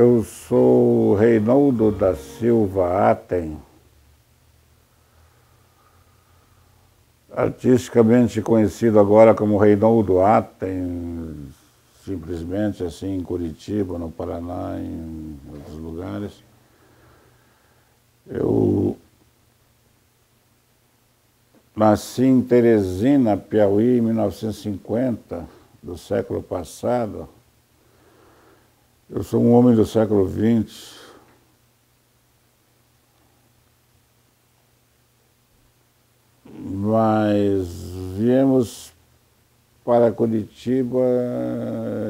Eu sou Reinaldo da Silva Atem, artisticamente conhecido agora como Reinaldo Atem, simplesmente assim em Curitiba, no Paraná, em outros lugares. Eu nasci em Teresina, Piauí, em 1950, do século passado. Eu sou um homem do século XX. Mas viemos para Curitiba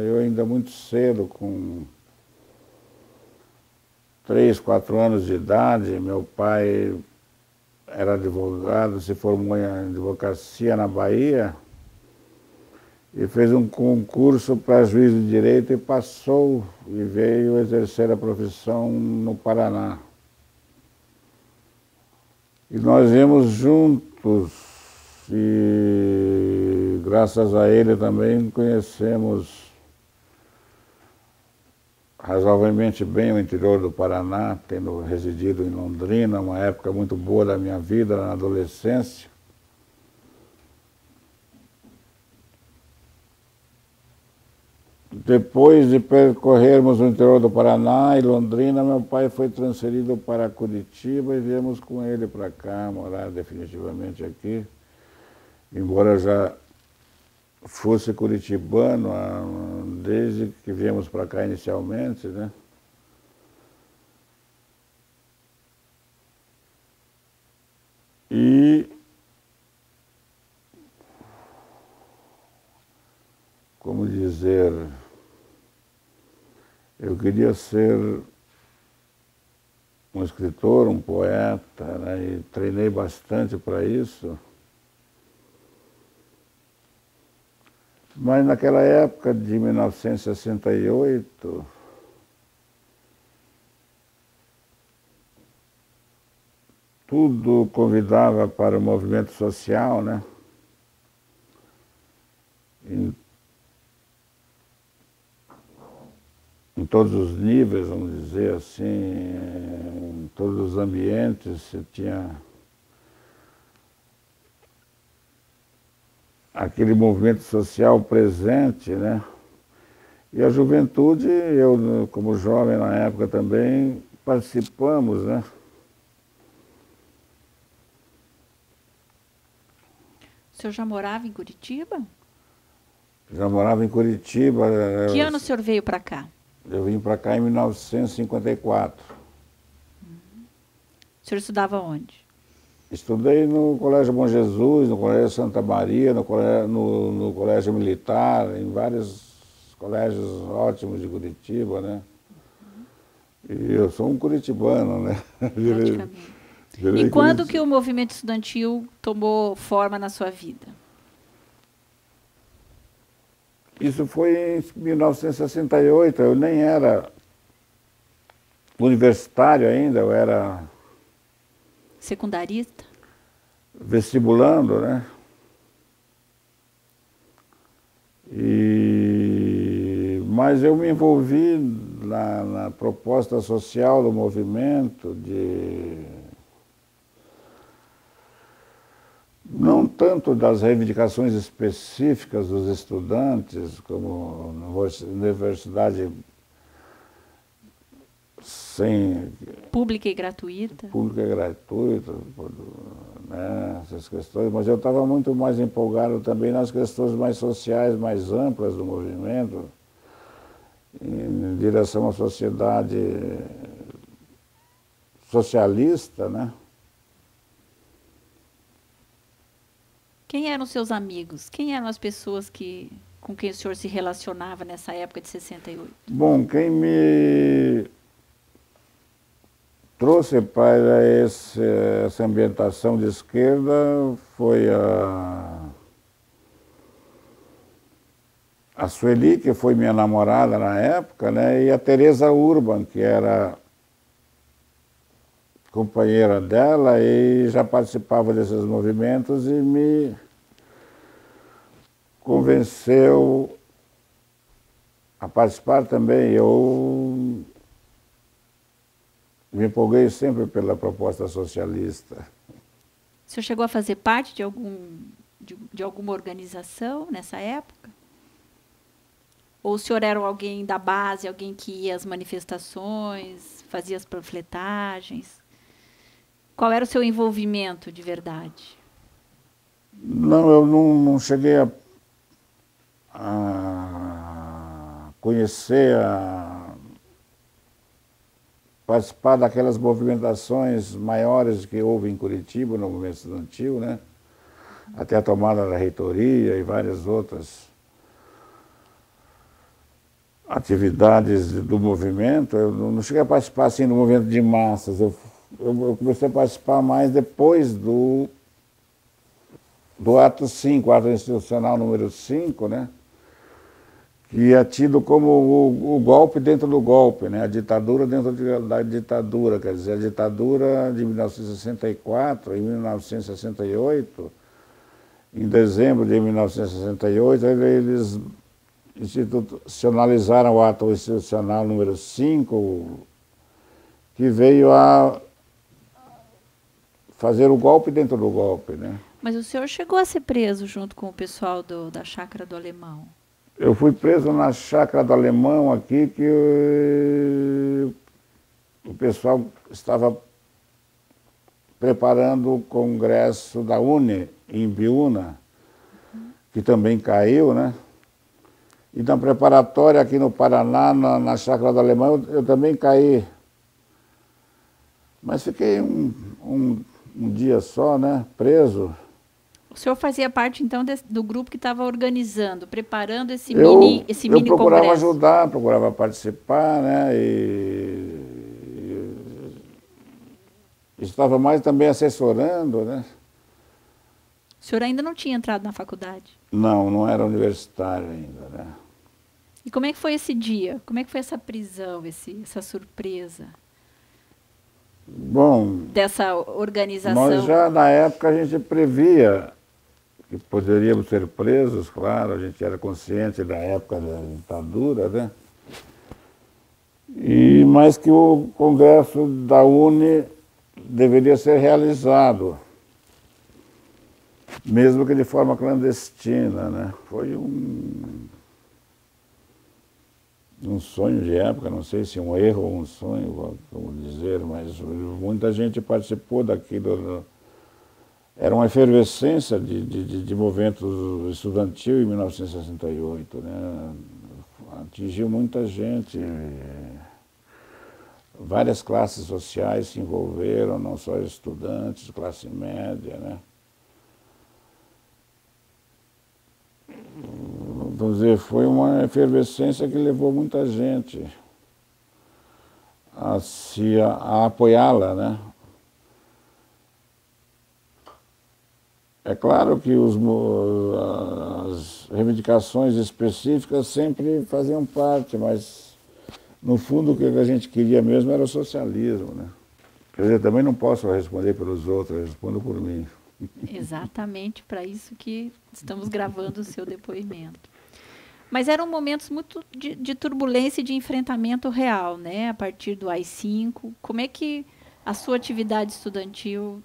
eu ainda muito cedo, com 3, 4 anos de idade. Meu pai era advogado, se formou em advocacia na Bahia e fez um concurso para juiz de direito e passou e veio exercer a profissão no Paraná. E nós viemos juntos e graças a ele também conhecemos razoavelmente bem o interior do Paraná, tendo residido em Londrina, uma época muito boa da minha vida, na adolescência. Depois de percorrermos o interior do Paraná e Londrina, meu pai foi transferido para Curitiba e viemos com ele para cá, morar definitivamente aqui. Embora já fosse curitibano desde que viemos para cá inicialmente, né? E como dizer, eu queria ser um escritor, um poeta, né? E treinei bastante para isso. Mas naquela época de 1968, tudo convidava para o movimento social, né? Em todos os níveis, vamos dizer assim, em todos os ambientes, você tinha aquele movimento social presente, né? E a juventude, eu como jovem na época também, participamos, né? O senhor já morava em Curitiba? Já morava em Curitiba. Que ano o senhor veio para cá? Eu vim para cá em 1954. O senhor estudava onde? Estudei no Colégio Bom Jesus, no Colégio Santa Maria, no Colégio Militar, em vários colégios ótimos de Curitiba, né? E eu sou um curitibano, né? Praticamente. Virei E quando que Curitiba. o movimento estudantil tomou forma na sua vida? Isso foi em 1968, eu nem era universitário ainda, eu era Secundarista? vestibulando, né? Mas eu me envolvi na proposta social do movimento, não tanto das reivindicações específicas dos estudantes, como na universidade sem Pública e gratuita? pública gratuita, né, essas questões, mas eu estava muito mais empolgado também nas questões mais sociais, mais amplas do movimento, em direção à sociedade socialista, né? Quem eram seus amigos? Quem eram as pessoas com quem o senhor se relacionava nessa época de 68? Bom, quem me trouxe para essa ambientação de esquerda foi a Sueli, que foi minha namorada na época, né? E a Teresa Urban, que era companheira dela e já participava desses movimentos e me convenceu a participar também. Eu Me empolguei sempre pela proposta socialista. O senhor chegou a fazer parte de alguma organização nessa época? Ou o senhor era alguém da base, alguém que ia às manifestações, fazia as panfletagens? Qual era o seu envolvimento de verdade? Não, eu não cheguei a conhecer, a participar daquelas movimentações maiores que houve em Curitiba, no movimento estudantil, né? Até a tomada da reitoria e várias outras atividades do movimento. Eu não cheguei a participar assim do movimento de massas. Eu comecei a participar mais depois do ato 5, o ato institucional número 5, né? Que é tido como o golpe dentro do golpe, né? A ditadura dentro da ditadura, quer dizer, a ditadura de 1964 e 1968, em dezembro de 1968, eles institucionalizaram o ato institucional número 5, que veio a fazer o golpe dentro do golpe, né? Mas o senhor chegou a ser preso junto com o pessoal da Chácara do Alemão? Eu fui preso na Chácara do Alemão aqui, que o pessoal estava preparando o congresso da UNE, em Biúna, que também caiu, né? E na preparatória aqui no Paraná, na Chácara do Alemão, eu também caí. Mas fiquei um dia só, né, preso. O senhor fazia parte, então, do grupo que estava organizando, preparando esse mini congresso? Eu procurava ajudar, procurava participar, né, estava mais também assessorando, né. O senhor ainda não tinha entrado na faculdade? Não era universitário ainda, né. E como é que foi esse dia? Como é que foi essa prisão, essa surpresa? Bom, dessa organização? Nós já, na época, a gente previa que poderíamos ser presos, claro, a gente era consciente da época da ditadura, né? Mas que o congresso da UNE deveria ser realizado, mesmo que de forma clandestina, né? Foi um sonho de época, não sei se um erro ou um sonho, como dizer, mas muita gente participou daquilo. Era uma efervescência de movimento estudantil em 1968, né? Atingiu muita gente, várias classes sociais se envolveram, não só estudantes, classe média, né? Vamos dizer, foi uma efervescência que levou muita gente a apoiá-la, né? É claro que as reivindicações específicas sempre faziam parte, mas no fundo o que a gente queria mesmo era o socialismo, né? Quer dizer, também não posso responder pelos outros, eu respondo por mim. Exatamente para isso que estamos gravando o seu depoimento. Mas eram momentos muito de turbulência e de enfrentamento real, né? A partir do AI-5. Como é que a sua atividade estudantil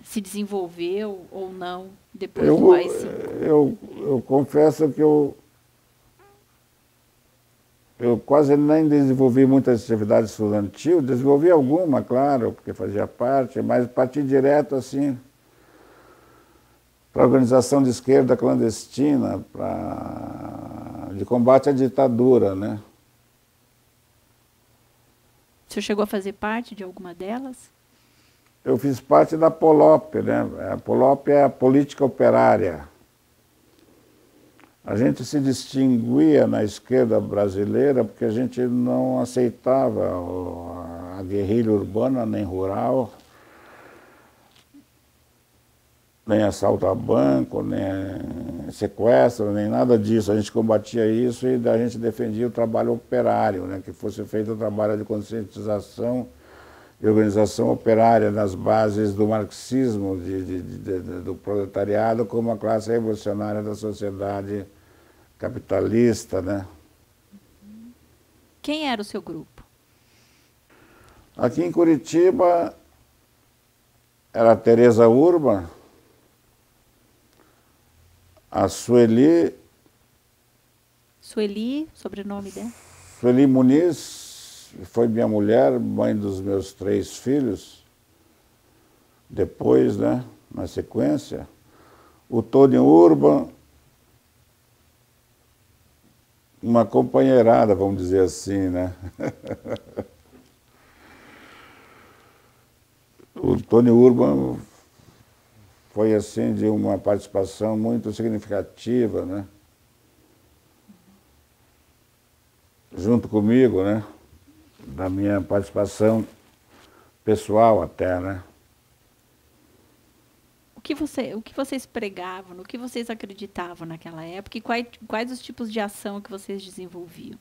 se desenvolveu ou não depois do AI-5? Eu confesso que eu quase nem desenvolvi muitas atividades estudantil, desenvolvi alguma, claro, porque fazia parte, mas parti direto assim para a organização de esquerda clandestina, de combate à ditadura, né? O senhor chegou a fazer parte de alguma delas? Eu fiz parte da POLOP, né? A POLOP é a Política Operária. A gente se distinguia na esquerda brasileira porque a gente não aceitava a guerrilha urbana nem rural, nem assalto a banco, nem sequestro, nem nada disso. A gente combatia isso e a gente defendia o trabalho operário, né? Que fosse feito o trabalho de conscientização e organização operária nas bases do marxismo, do proletariado como a classe revolucionária da sociedade capitalista, né? Quem era o seu grupo? Aqui em Curitiba era a Tereza Urban, a Sueli sobrenome dela? Sueli Muniz, foi minha mulher, mãe dos meus 3 filhos. Depois, né, na sequência, o Tony Urban, uma companheirada, vamos dizer assim, né? O Tony Urban foi, assim, de uma participação muito significativa, né? Junto comigo, né? Da minha participação pessoal até, né? O que vocês pregavam, no que vocês acreditavam naquela época e quais os tipos de ação que vocês desenvolviam?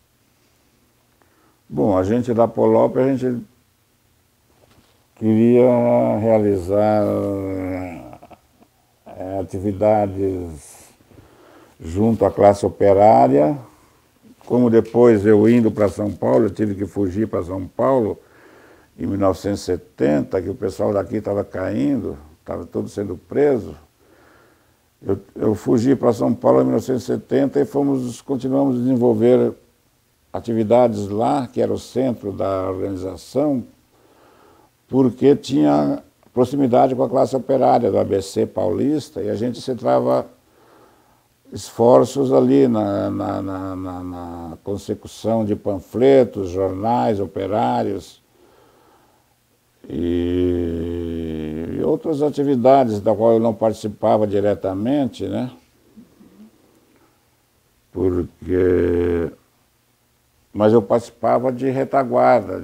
Bom, a gente da Polop, a gente queria realizar atividades junto à classe operária. Como depois eu indo para São Paulo, eu tive que fugir para São Paulo em 1970, que o pessoal daqui estava caindo, estava todo sendo preso. Eu fugi para São Paulo em 1970 e continuamos a desenvolver atividades lá, que era o centro da organização, porque tinha proximidade com a classe operária do ABC paulista e a gente centrava esforços ali na consecução de panfletos, jornais operários e outras atividades da qual eu não participava diretamente, né? Mas eu participava de retaguarda,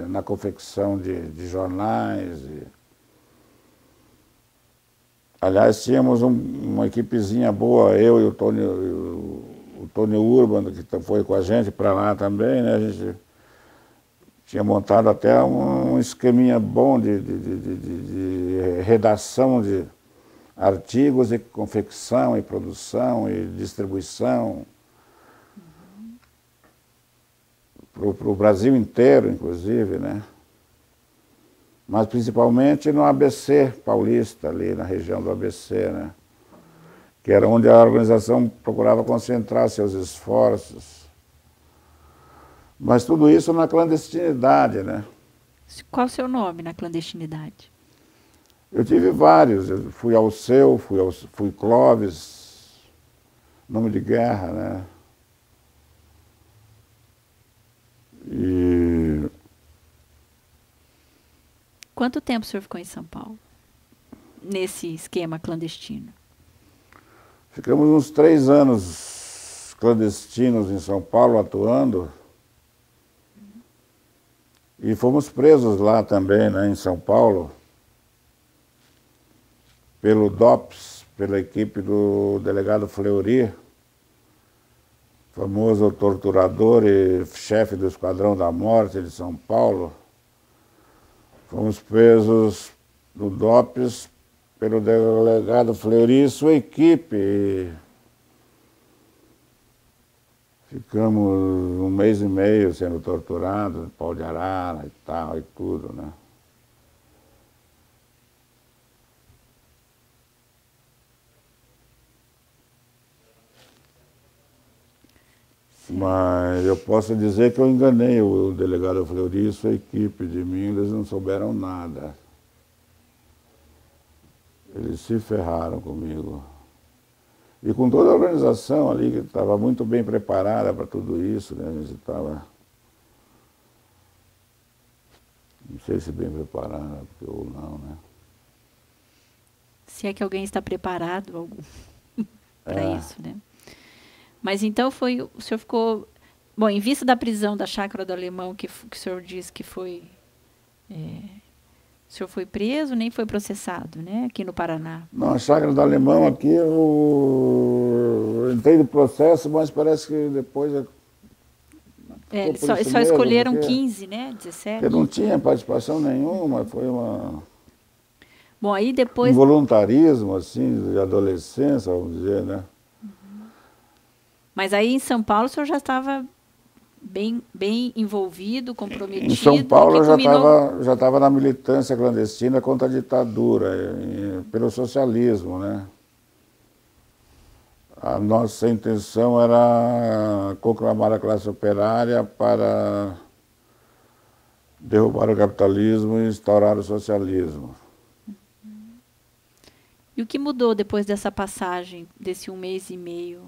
na confecção de jornais. Aliás, tínhamos uma equipezinha boa, eu e o Tony Urban, que foi com a gente para lá também, né? A gente tinha montado até um esqueminha bom de redação de artigos e confecção e produção e distribuição para o Brasil inteiro, inclusive, né? Mas principalmente no ABC paulista, ali na região do ABC, né? Que era onde a organização procurava concentrar seus esforços. Mas tudo isso na clandestinidade, né? Qual o seu nome na clandestinidade? Eu tive vários. Eu fui Alceu, fui Clóvis, nome de guerra, né? E quanto tempo o senhor ficou em São Paulo, nesse esquema clandestino? Ficamos uns 3 anos clandestinos em São Paulo, atuando. E fomos presos lá também, né, em São Paulo, pelo DOPS, pela equipe do delegado Fleury, famoso torturador e chefe do Esquadrão da Morte de São Paulo. Fomos presos do DOPS pelo delegado Fleury e sua equipe. E ficamos 1 mês e meio sendo torturados, pau de arara e tal, e tudo, né? Mas eu posso dizer que eu enganei o delegado Fleury e sua equipe de mim, eles não souberam nada. Eles se ferraram comigo. E com toda a organização ali, que estava muito bem preparada para tudo isso, né? A gente estava, não sei se bem preparada ou não, né? Se é que alguém está preparado para isso, né? Mas então o senhor ficou... Bom, em vista da prisão da Chácara do Alemão, que o senhor disse que foi... o senhor foi preso, nem foi processado, né? Aqui no Paraná. Não, a Chácara do Alemão aqui, eu entrei no processo, mas parece que depois... Só escolheram 15, né? 17. Porque não tinha participação nenhuma, foi uma... Bom, aí depois... Um voluntarismo, assim, de adolescência, vamos dizer, né? Mas aí em São Paulo o senhor já estava bem envolvido, comprometido. Em São Paulo eu culminou... já estava na militância clandestina contra a ditadura, pelo socialismo, né? A nossa intenção era conclamar a classe operária para derrubar o capitalismo e instaurar o socialismo. E o que mudou depois dessa passagem, desse 1 mês e meio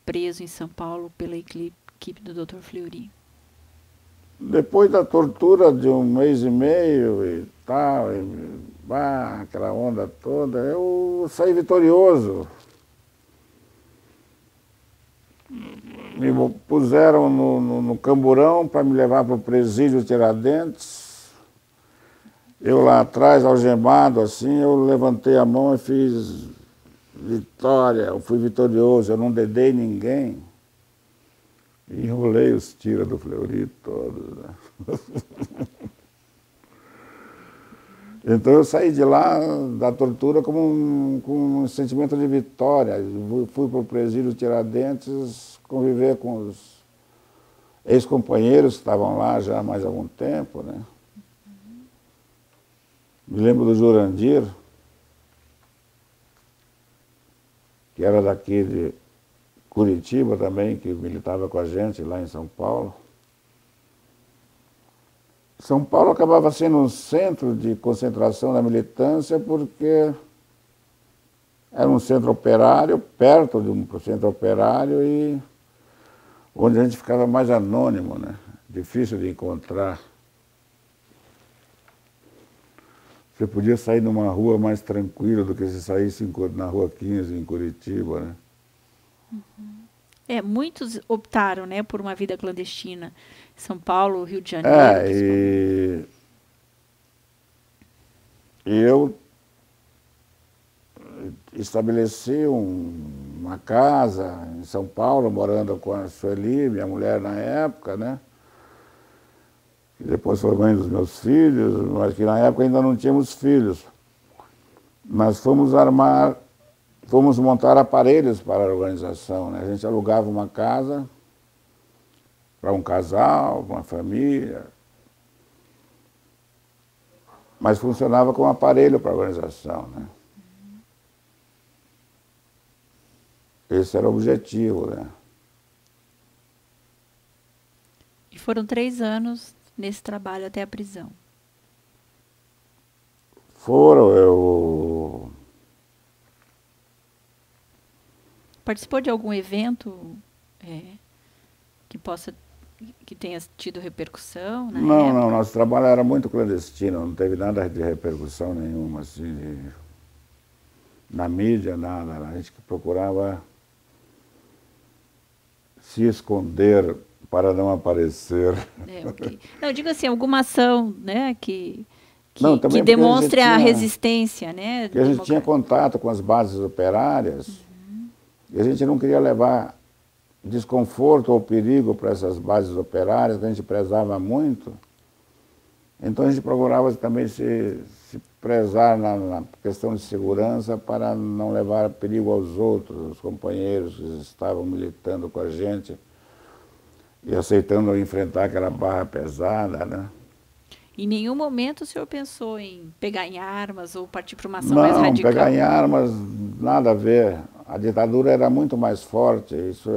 preso em São Paulo pela equipe do Dr. Fleury? Depois da tortura de 1 mês e meio e tal, aquela onda toda, eu saí vitorioso. Me puseram no camburão para me levar para o presídio Tiradentes. Eu lá atrás, algemado assim, eu levantei a mão e fiz vitória, eu fui vitorioso, eu não dedei ninguém. E enrolei os tiras do Fleury todos, né? Então eu saí de lá, da tortura, com um sentimento de vitória. Fui para o presídio Tiradentes conviver com os ex-companheiros que estavam lá já há mais algum tempo, né? Me lembro do Jurandir, que era daqui de Curitiba também, que militava com a gente lá em São Paulo. São Paulo acabava sendo um centro de concentração da militância porque era um centro operário, perto de um centro operário, e onde a gente ficava mais anônimo, né? Difícil de encontrar. Você podia sair numa rua mais tranquila do que se saísse na Rua 15, em Curitiba, né? Muitos optaram, né, por uma vida clandestina. São Paulo, Rio de Janeiro. E eu estabeleci uma casa em São Paulo, morando com a Sueli, minha mulher na época, né? Que depois foi mãe dos meus filhos, mas que na época ainda não tínhamos filhos. Nós fomos montar aparelhos para a organização, né? A gente alugava uma casa para um casal, uma família, mas funcionava como aparelho para a organização, né? Esse era o objetivo, né? E foram 3 anos nesse trabalho até a prisão. Participou de algum evento que tenha tido repercussão na época? Não, nosso trabalho era muito clandestino, não teve nada de repercussão nenhuma, assim, na mídia, nada. A gente procurava se esconder para não aparecer. Okay. Não, eu digo assim, alguma ação, né, que também demonstre a resistência, né? Porque a gente tinha contato com as bases operárias, e a gente não queria levar desconforto ou perigo para essas bases operárias, que a gente prezava muito. Então a gente procurava também se prezar na questão de segurança para não levar perigo aos outros, os companheiros que estavam militando com a gente e aceitando enfrentar aquela barra pesada, né? Em nenhum momento o senhor pensou em pegar em armas ou partir para uma ação mais radical? Não, pegar em armas, nada a ver. A ditadura era muito mais forte. Isso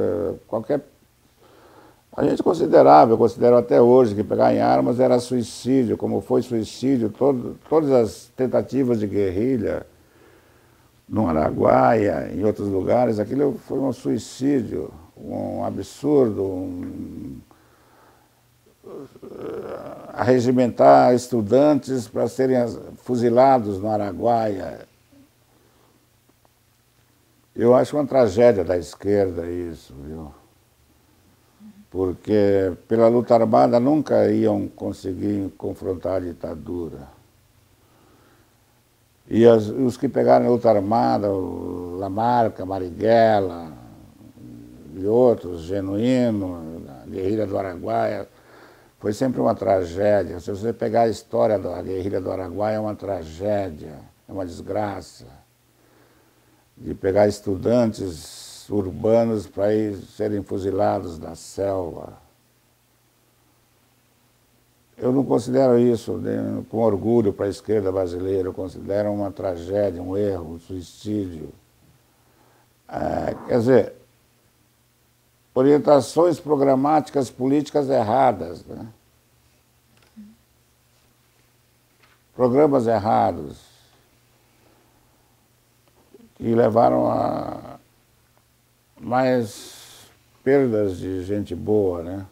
a gente considerava, eu considero até hoje, que pegar em armas era suicídio, como foi suicídio, todas as tentativas de guerrilha no Araguaia, em outros lugares, aquilo foi um suicídio, um absurdo, arregimentar estudantes para serem fuzilados no Araguaia. Eu acho uma tragédia da esquerda isso, viu? Porque pela luta armada nunca iam conseguir confrontar a ditadura. E os que pegaram a luta armada, o Lamarca, Marighella e outros, Genuíno, a guerrilha do Araguaia, foi sempre uma tragédia. Se você pegar a história da guerrilha do Araguaia, é uma tragédia, é uma desgraça. De pegar estudantes urbanos para serem fuzilados na selva. eu não considero isso com orgulho para a esquerda brasileira, eu considero uma tragédia, um erro, um suicídio. Quer dizer, orientações programáticas políticas erradas, né? Programas errados, que levaram a mais perdas de gente boa, né?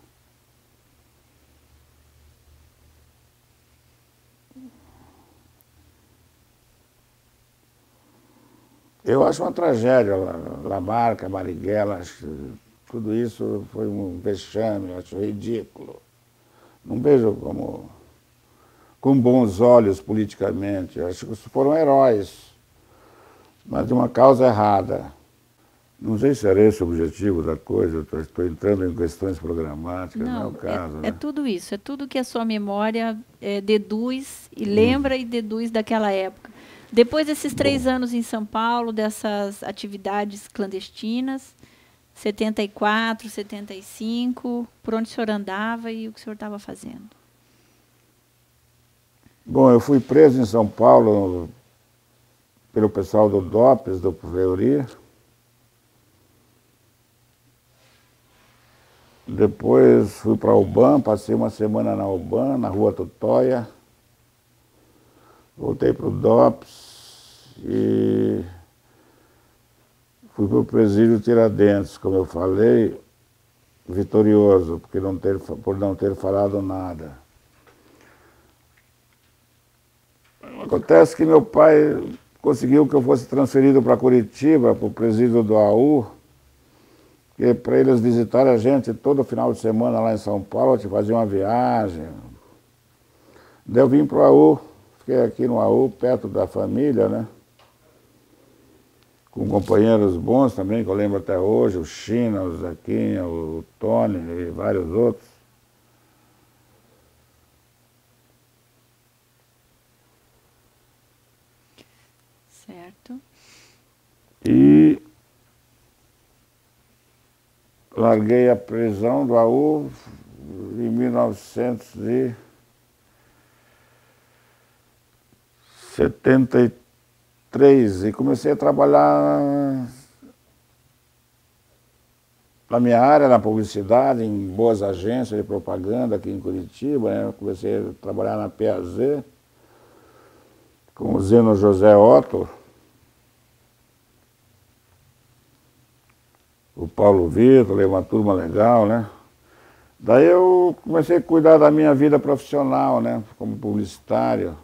Eu acho uma tragédia, Lamarca, Marighella, tudo isso foi um vexame, eu acho ridículo. Não vejo com bons olhos politicamente, eu acho que foram heróis, mas de uma causa errada. Não sei se era esse o objetivo da coisa, eu estou entrando em questões programáticas, não é o caso. É né? tudo isso, é tudo que a sua memória deduz e lembra e deduz daquela época. Depois desses 3 anos em São Paulo, dessas atividades clandestinas, 74, 75, por onde o senhor andava e o que o senhor estava fazendo? Bom, eu fui preso em São Paulo pelo pessoal do DOPS, do Fleury. Depois fui para a UBAN, passei uma semana na UBAN, na Rua Tutóia. Voltei para o DOPS e fui para o presídio Tiradentes, como eu falei, vitorioso, por não ter falado nada. Acontece que meu pai conseguiu que eu fosse transferido para Curitiba, para o presídio do AU, que para eles visitarem a gente todo final de semana lá em São Paulo, a gente fazia uma viagem. Daí eu vim para o AU, fiquei aqui no AU, perto da família, né? Com companheiros bons também, que eu lembro até hoje, o China, o Zequinha, o Tony e vários outros. Certo. E larguei a prisão do AU em 1973 e comecei a trabalhar na minha área, na publicidade, em boas agências de propaganda aqui em Curitiba, né? Eu comecei a trabalhar na PAZ com o Zeno José Otto, o Paulo Vitor, uma turma legal, né? Daí eu comecei a cuidar da minha vida profissional, né? Como publicitário.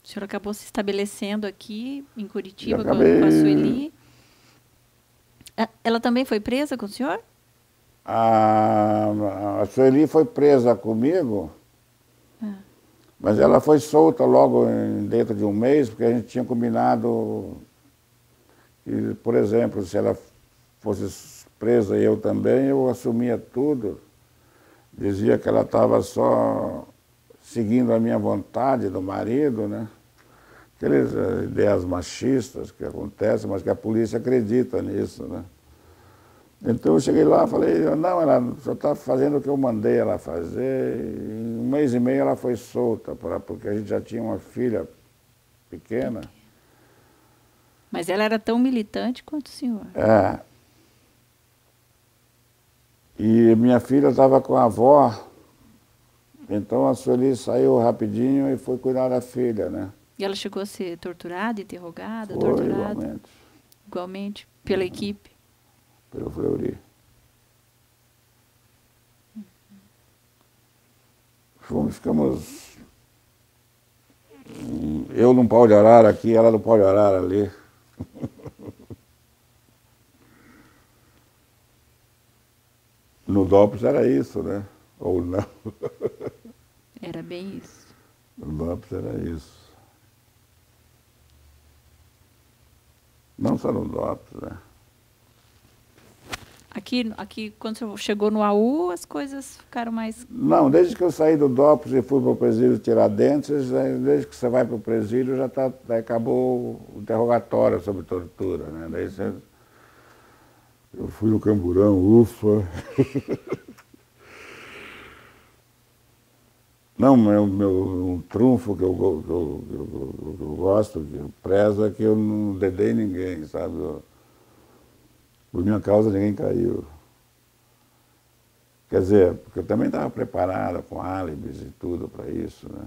O senhor acabou se estabelecendo aqui em Curitiba com acabei... com a Sueli. Ela também foi presa com o senhor? A Sueli foi presa comigo, mas ela foi solta logo dentro de um mês, porque a gente tinha combinado que, por exemplo, se ela fosse presa e eu também, eu assumia tudo. Dizia que ela estava só seguindo a minha vontade do marido, né? Aquelas ideias machistas que acontecem, mas que a polícia acredita nisso, né? Então eu cheguei lá e falei, não, ela só está fazendo o que eu mandei ela fazer. Em 1 mês e meio ela foi solta, porque a gente já tinha uma filha pequena. Mas ela era tão militante quanto o senhor. É. E minha filha estava com a avó, então a Sueli saiu rapidinho e foi cuidar da filha, né? E ela chegou a ser torturada, interrogada, Foi, torturada? igualmente. Igualmente, pela equipe? Pelo Fleury. Ficamos... Eu num pau de arara aqui, ela no pau de arara ali. No DOPS era isso, né? Ou não. Era bem isso. No DOPS era isso. Não só no DOPS, né? Aqui, quando o senhor chegou no AU, as coisas ficaram mais... Não, desde que eu saí do DOPS e fui para o presídio Tiradentes, desde que você vai para o presídio, daí acabou o interrogatório sobre tortura, né? Eu fui no Camburão, ufa. Não, um trunfo que eu gosto, que eu prezo, é que eu não dedei ninguém, sabe? Por minha causa ninguém caiu. Quer dizer, porque eu também estava preparado com álibis e tudo para isso, né?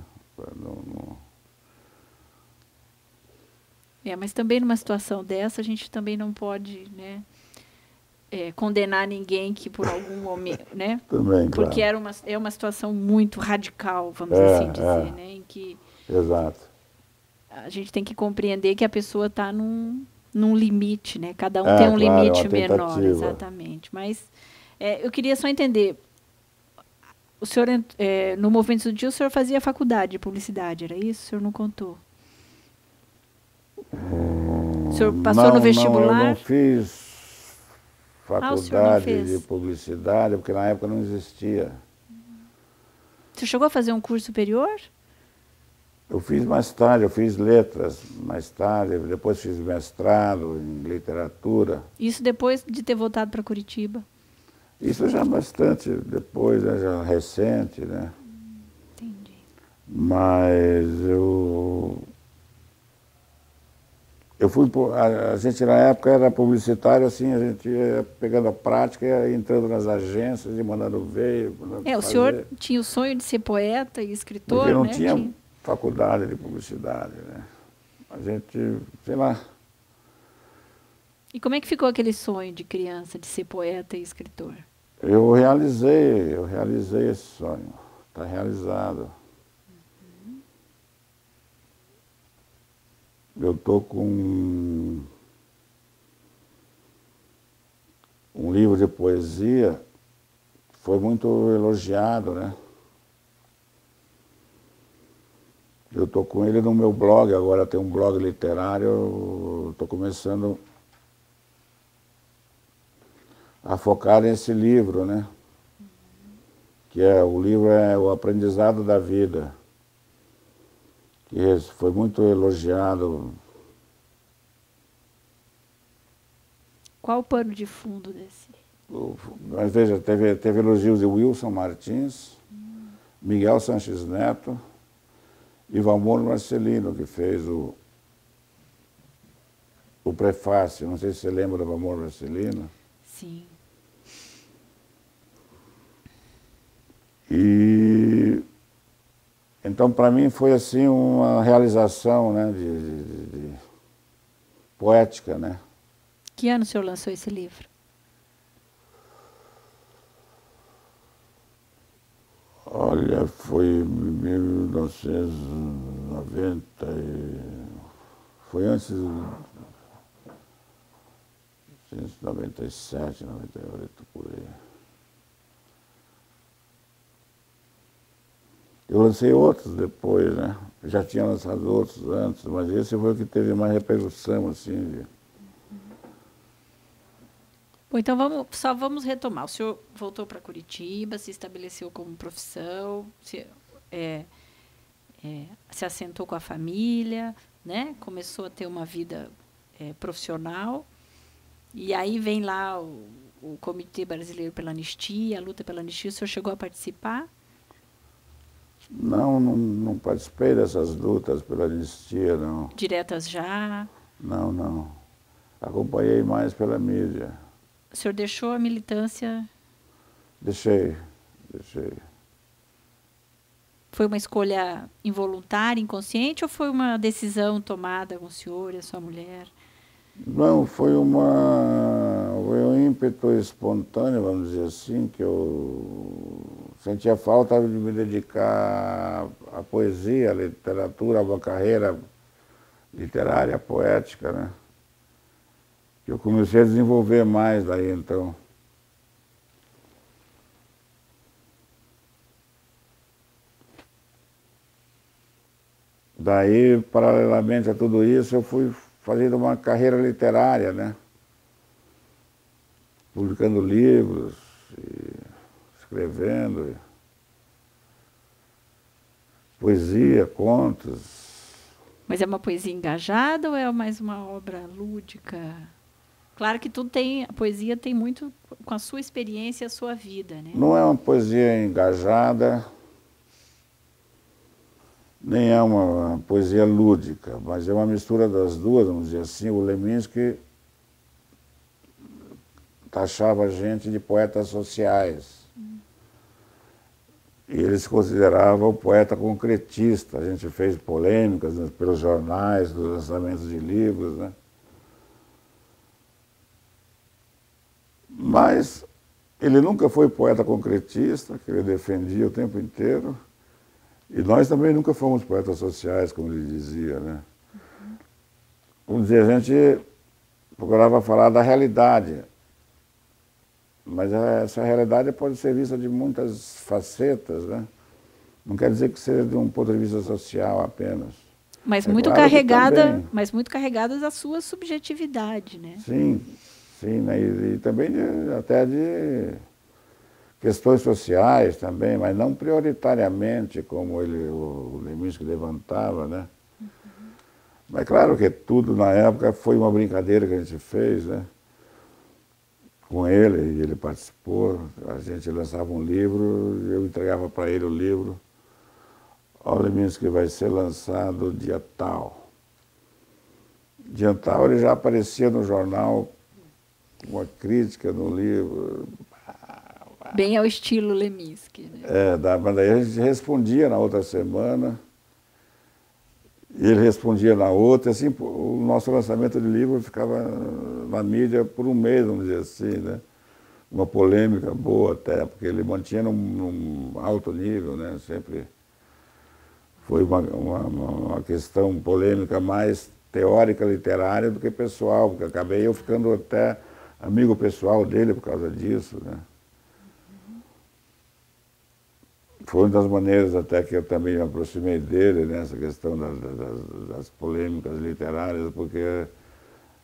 Mas também numa situação dessa, a gente também não pode, né, condenar ninguém que por algum momento, né? Também, porque claro. é uma situação muito radical, vamos assim dizer, né? Em que exato. a gente tem que compreender que a pessoa está num limite, né? Cada um tem um claro, limite é uma menor, tentativa. exatamente. Mas eu queria só entender, o senhor, no movimento estudantil, o senhor fazia faculdade de publicidade, era isso? O senhor não contou? O senhor passou no vestibular? Não, eu não fiz faculdade não de publicidade, porque na época não existia. Você chegou a fazer um curso superior? Eu fiz mais tarde, eu fiz letras mais tarde, depois fiz mestrado em literatura. Isso depois de ter voltado para Curitiba? Isso já bastante depois, né, já recente, né? Entendi. Mas eu fui, a gente na época era publicitário, assim, a gente ia pegando a prática, ia entrando nas agências e mandando ver. O senhor tinha o sonho de ser poeta e escritor, porque não né? tinha faculdade de publicidade, né? A gente, sei lá. E como é que ficou aquele sonho de criança de ser poeta e escritor? Eu realizei esse sonho. Está realizado. Eu estou com um livro de poesia, foi muito elogiado, né? Eu estou com ele no meu blog, agora tem um blog literário, estou começando a focar nesse livro, né? O livro é O Aprendizado da Vida, que foi muito elogiado. Qual o pano de fundo desse? Mas veja, teve elogios de Wilson Martins, Miguel Sanches Neto e Valmor Marcelino, que fez o prefácio. Não sei se você lembra do Valmor Marcelino. Sim. E então, para mim, foi assim uma realização, né, de poética, né? Que ano o senhor lançou esse livro? Olha, foi em 1990, foi antes de 1997, 98, por aí. Eu lancei outros depois, né? Eu já tinha lançado outros antes, mas esse foi o que teve mais repercussão, assim. Bom, então só vamos retomar. O senhor voltou para Curitiba, se estabeleceu como profissão, se assentou com a família, né? Começou a ter uma vida profissional. E aí vem lá o Comitê Brasileiro pela Anistia, a luta pela anistia. O senhor chegou a participar? Não participei dessas lutas pela anistia, não. Diretas já? Não. Acompanhei mais pela mídia. O senhor deixou a militância? Deixei. Foi uma escolha involuntária, inconsciente, ou foi uma decisão tomada com o senhor e a sua mulher? Não, foi um ímpeto espontâneo, vamos dizer assim, que eu sentia falta de me dedicar à poesia, à literatura, a uma carreira literária, poética, né? Que eu comecei a desenvolver mais daí, então. Daí, paralelamente a tudo isso, eu fui fazendo uma carreira literária, né? publicando livros, e escrevendo, poesia, contos. Mas é uma poesia engajada ou é mais uma obra lúdica? Claro que tudo tem, a poesia tem muito com a sua experiência e a sua vida, né? Não é uma poesia engajada, nem é uma poesia lúdica, mas é uma mistura das duas, vamos dizer assim. O Leminski taxava a gente de poetas sociais. E ele se considerava o poeta concretista. A gente fez polêmicas, né, pelos jornais, dos lançamentos de livros, né? Mas ele nunca foi poeta concretista, que ele defendia o tempo inteiro. E nós também nunca fomos poetas sociais, como ele dizia, né? Vamos dizer, a gente procurava falar da realidade. Mas essa realidade pode ser vista de muitas facetas, né? Não quer dizer que seja de um ponto de vista social apenas. Mas É muito claro carregada, mas muito carregada da sua subjetividade, né? Sim, sim, né? E também até de questões sociais também, mas não prioritariamente como o Leminski levantava, né? Mas claro que tudo na época foi uma brincadeira que a gente fez, né? Com ele, e ele participou, a gente lançava um livro, eu entregava para ele o livro. Olha, Leminski, vai ser lançado dia tal. Dia tal ele já aparecia no jornal com uma crítica no livro. Bem ao estilo Leminski, né? Mas daí a gente respondia na outra semana, e ele respondia na outra, assim, o nosso lançamento de livro ficava na mídia por um mês, vamos dizer assim, né? Uma polêmica boa até, porque ele mantinha num alto nível, né? Sempre foi uma questão polêmica mais teórica, literária, do que pessoal, porque acabei eu ficando até amigo pessoal dele por causa disso, né? Foi uma das maneiras até que eu também me aproximei dele, nessa questão das polêmicas literárias, porque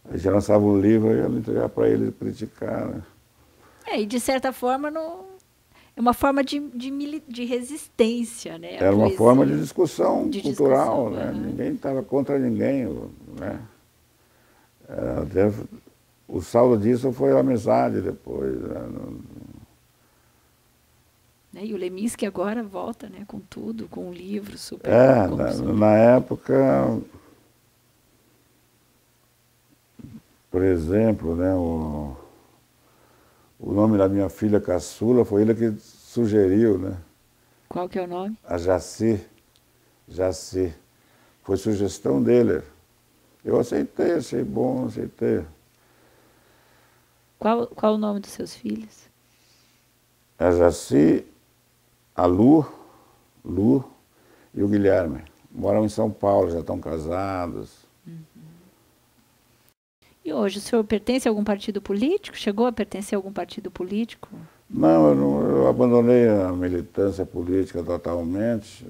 a gente lançava um livro e eu ia entregar para ele criticar, né? E de certa forma é uma forma de resistência, né? Era uma forma de discussão cultural, né? Uhum. Ninguém estava contra ninguém, né? Até o saldo disso foi a amizade depois, né? E o Leminski agora volta, né, com tudo, com um livro super... Na época, por exemplo, né, o nome da minha filha caçula foi ele que sugeriu, né? Qual que é o nome? A Jaci. Jaci. Foi sugestão dele. Eu aceitei, achei bom, aceitei. Qual o nome dos seus filhos? A Jaci, a Lu e o Guilherme. Moram em São Paulo, já estão casados. E hoje o senhor pertence a algum partido político? Chegou a pertencer a algum partido político? Não, eu abandonei a militância política totalmente.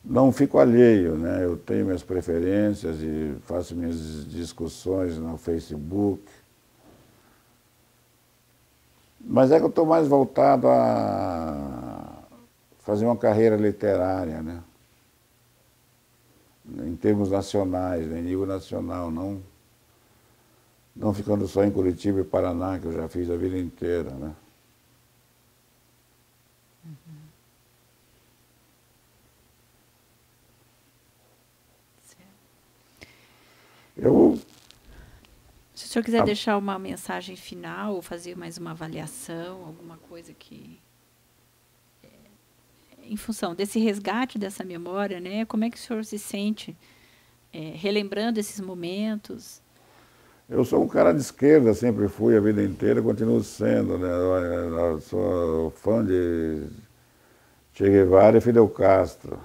Não fico alheio, né? Eu tenho minhas preferências e faço minhas discussões no Facebook. Mas é que eu estou mais voltado a fazer uma carreira literária, né? Em termos nacionais, né? Em nível nacional, não ficando só em Curitiba e Paraná, que eu já fiz a vida inteira, né? Se o senhor quiser deixar uma mensagem final ou fazer mais uma avaliação, alguma coisa que... em função desse resgate dessa memória, né? Como é que o senhor se sente relembrando esses momentos? Eu sou um cara de esquerda, sempre fui a vida inteira, continuo sendo, né? Eu sou fã de Che Guevara e Fidel Castro.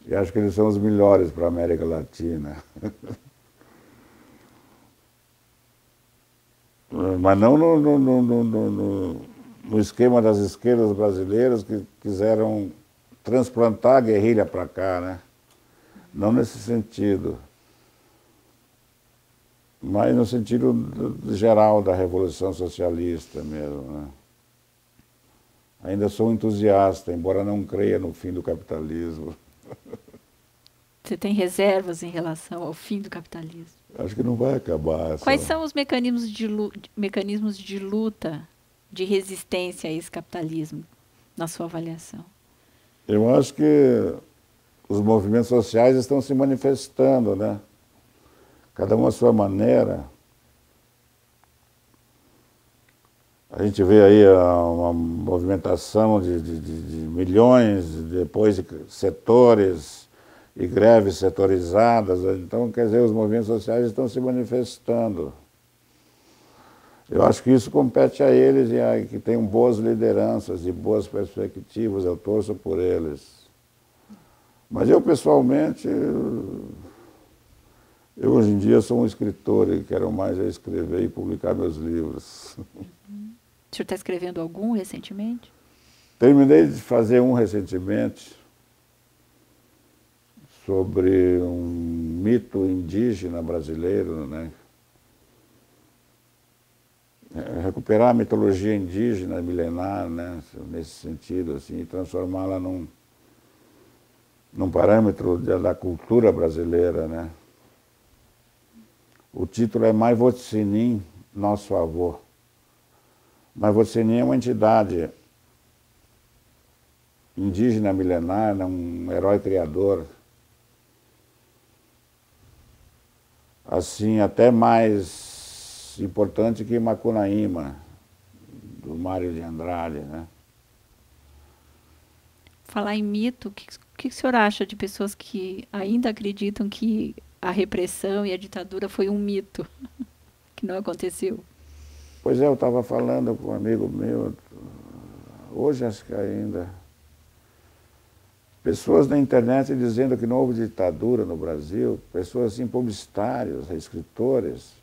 E acho que eles são os melhores para a América Latina. Mas não no esquema das esquerdas brasileiras que quiseram transplantar a guerrilha para cá, né? Não nesse sentido. mas no sentido geral da Revolução Socialista mesmo, né? Ainda sou entusiasta, embora não creia no fim do capitalismo. Você tem reservas em relação ao fim do capitalismo? Acho que não vai acabar. Quais são os mecanismos de luta, de resistência a esse capitalismo, na sua avaliação? Eu acho que os movimentos sociais estão se manifestando, né? Cada um à sua maneira. A gente vê aí uma movimentação de milhões, depois de setores e greves setorizadas. Então, quer dizer, os movimentos sociais estão se manifestando. Eu acho que isso compete a eles e que tenham boas lideranças e boas perspectivas, eu torço por eles. Mas eu, pessoalmente, eu hoje em dia sou um escritor e quero mais escrever e publicar meus livros. O senhor está escrevendo algum recentemente? Terminei de fazer um recentemente sobre um mito indígena brasileiro, né? Recuperar a mitologia indígena milenar, né? Nesse sentido, assim, e transformá-la num parâmetro da cultura brasileira, né? O título é Maivotinin, Nosso Avô. Maivotinin é uma entidade indígena milenar, um herói criador, assim, até mais importante que Macunaíma, do Mário de Andrade, né? Falar em mito, o que o senhor acha de pessoas que ainda acreditam que a repressão e a ditadura foi um mito, que não aconteceu? Pois é, eu estava falando com um amigo meu, hoje acho que ainda, pessoas na internet dizendo que não houve ditadura no Brasil, pessoas assim, publicitários, escritores.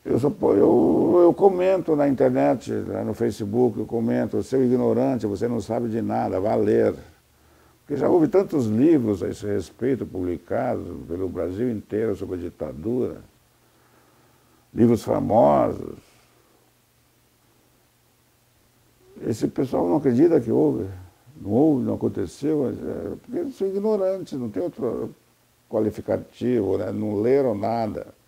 Eu comento na internet, no Facebook, eu comento, seu ignorante, você não sabe de nada, vá ler. Porque já houve tantos livros a esse respeito publicados pelo Brasil inteiro sobre a ditadura, livros famosos. Esse pessoal não acredita que houve, não aconteceu, porque eles são ignorantes, não tem outro qualificativo, né? Não leram nada.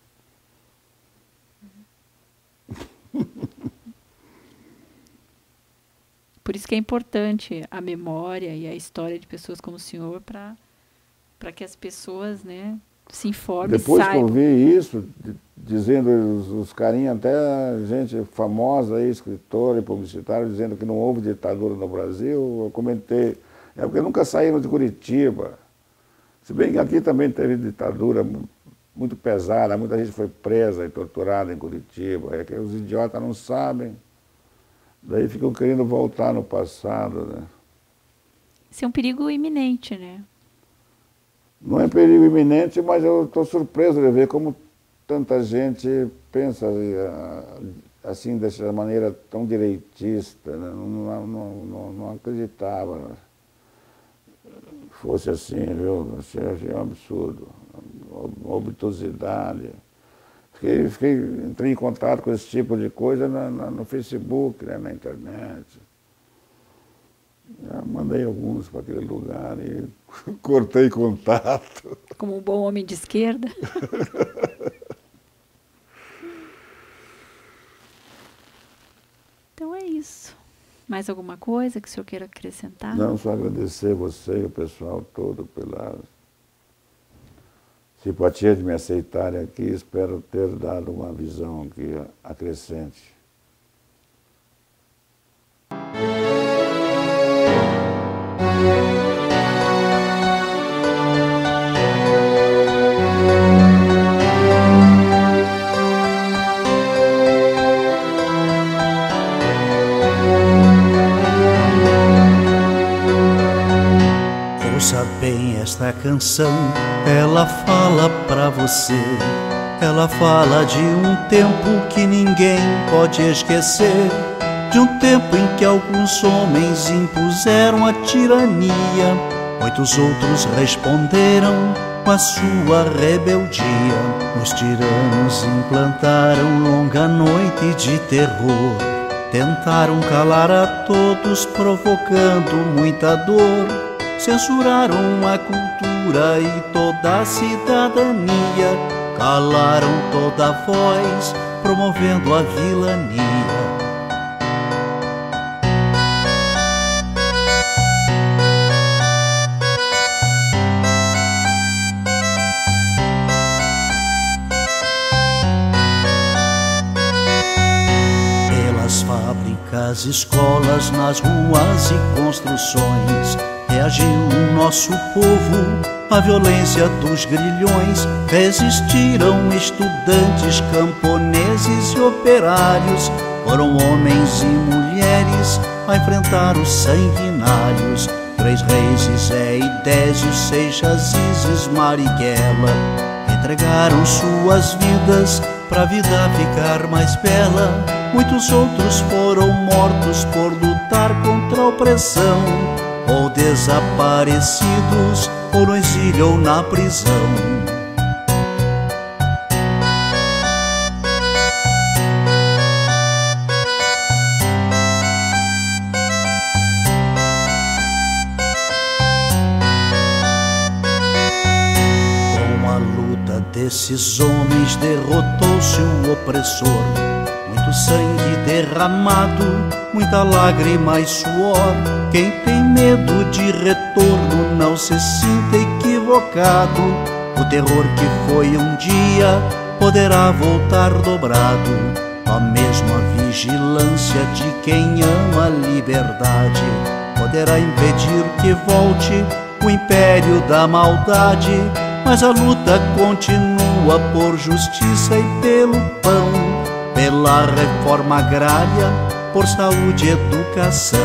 Por isso que é importante a memória e a história de pessoas como o senhor para que as pessoas, né, se informem, depois saibam. Que eu vi isso, dizendo os carinhas, até gente famosa, aí, escritora e publicitário, dizendo que não houve ditadura no Brasil, eu comentei, é porque nunca saíram de Curitiba. Se bem que aqui também teve ditadura muito pesada, muita gente foi presa e torturada em Curitiba, é que os idiotas não sabem, daí ficam querendo voltar no passado, né? Isso é um perigo iminente, né? Não é perigo iminente, mas eu estou surpreso de ver como tanta gente pensa assim, dessa maneira tão direitista, né? Não acreditava que fosse assim, viu? Achei um absurdo, uma obtusidade. Entrei em contato com esse tipo de coisa no Facebook, né? Na internet. Já mandei alguns para aquele lugar e cortei contato. Como um bom homem de esquerda. Então é isso. Mais alguma coisa que o senhor queira acrescentar? Não, só agradecer você e o pessoal todo pela simpatia de me aceitarem aqui. Espero ter dado uma visão que acrescente. Ouça bem esta canção, ela fala pra você. Ela fala de um tempo que ninguém pode esquecer, de um tempo em que alguns homens impuseram a tirania, muitos outros responderam com a sua rebeldia. Os tiranos implantaram longa noite de terror, tentaram calar a todos, provocando muita dor. Censuraram a cultura e toda a cidadania, calaram toda a voz, promovendo a vilania. Fábricas, escolas, nas ruas e construções, reagiu o nosso povo à violência dos grilhões. Resistiram estudantes, camponeses e operários, foram homens e mulheres a enfrentar os sanguinários. 3 reis, Zé e Désio, Seixas, Isis, Marighella, entregaram suas vidas pra vida ficar mais bela. Muitos outros foram mortos por lutar contra a opressão, ou desaparecidos, ou no exílio ou na prisão. Com a luta desses homens derrotou-se o opressor. Muito sangue derramado, muita lágrima e suor. Quem tem medo de retorno não se sinta equivocado. O terror que foi um dia poderá voltar dobrado. A mesma vigilância de quem ama a liberdade poderá impedir que volte o império da maldade. Mas a luta continua por justiça e pelo pão, pela reforma agrária, por saúde e educação.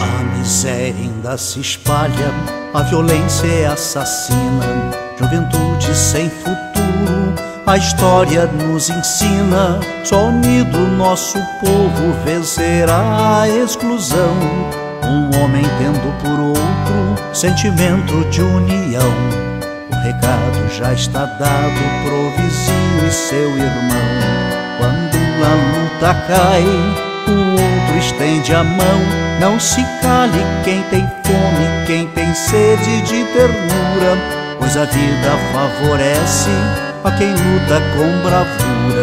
A miséria ainda se espalha, a violência é assassina, juventude sem futuro, a história nos ensina. Só unido nosso povo vencerá a exclusão, um homem tendo por outro sentimento de união. O recado já está dado pro vizinho e seu irmão. Quando a luta cai, o outro estende a mão. Não se cale quem tem fome, quem tem sede de ternura, pois a vida favorece a quem luta com bravura.